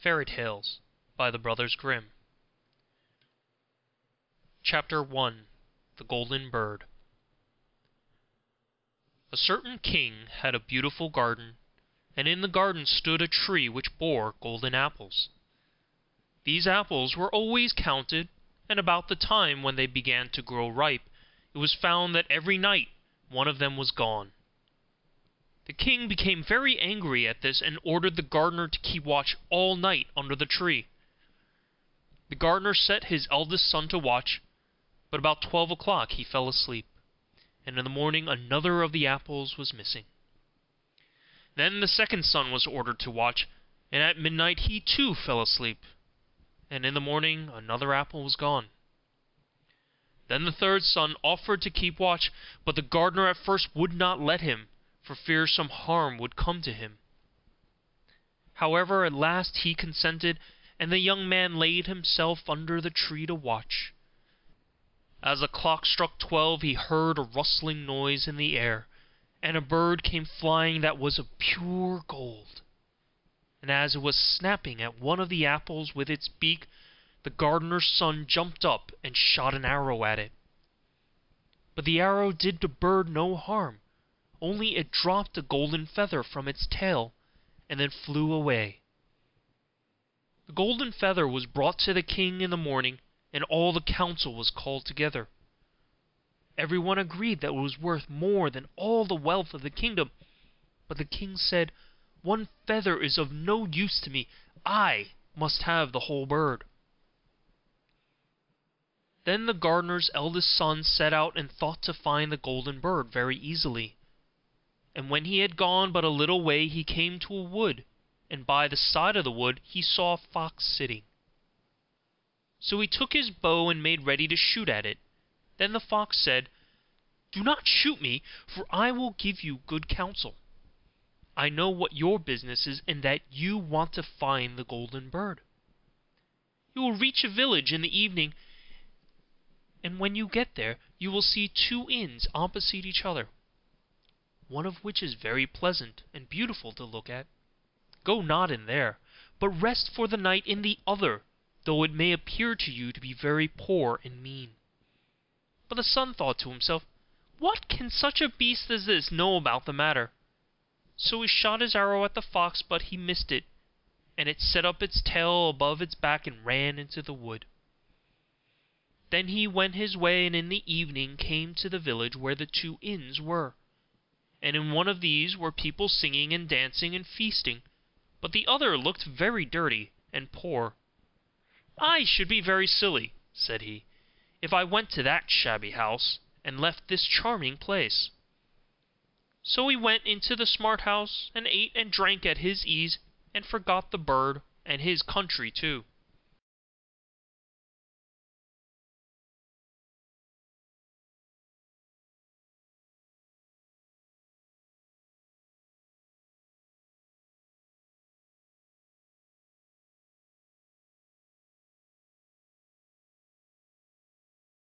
Fairy Tales by the Brothers Grimm. Chapter 1. The Golden Bird. A certain king had a beautiful garden, and in the garden stood a tree which bore golden apples. These apples were always counted, and about the time when they began to grow ripe, it was found that every night one of them was gone. The king became very angry at this, and ordered the gardener to keep watch all night under the tree. The gardener set his eldest son to watch, but about 12 o'clock he fell asleep, and in the morning another of the apples was missing. Then the second son was ordered to watch, and at midnight he too fell asleep, and in the morning another apple was gone. Then the third son offered to keep watch, but the gardener at first would not let him, for fear some harm would come to him. However, at last he consented, and the young man laid himself under the tree to watch. As the clock struck 12, he heard a rustling noise in the air, and a bird came flying that was of pure gold. And as it was snapping at one of the apples with its beak, the gardener's son jumped up and shot an arrow at it. But the arrow did the bird no harm, only it dropped a golden feather from its tail, and then flew away. The golden feather was brought to the king in the morning, and all the council was called together. Everyone agreed that it was worth more than all the wealth of the kingdom, but the king said, "One feather is of no use to me. I must have the whole bird." Then the gardener's eldest son set out and thought to find the golden bird very easily. And when he had gone but a little way, he came to a wood, and by the side of the wood he saw a fox sitting. So he took his bow and made ready to shoot at it. Then the fox said, "Do not shoot me, for I will give you good counsel. I know what your business is, and that you want to find the golden bird. You will reach a village in the evening, and when you get there you will see two inns opposite each other, one of which is very pleasant and beautiful to look at. Go not in there, but rest for the night in the other, though it may appear to you to be very poor and mean." But the son thought to himself, "What can such a beast as this know about the matter?" So he shot his arrow at the fox, but he missed it, and it set up its tail above its back and ran into the wood. Then he went his way, and in the evening came to the village where the two inns were. And in one of these were people singing and dancing and feasting, but the other looked very dirty and poor. "I should be very silly," said he, "if I went to that shabby house, and left this charming place." So he went into the smart house, and ate and drank at his ease, and forgot the bird and his country too.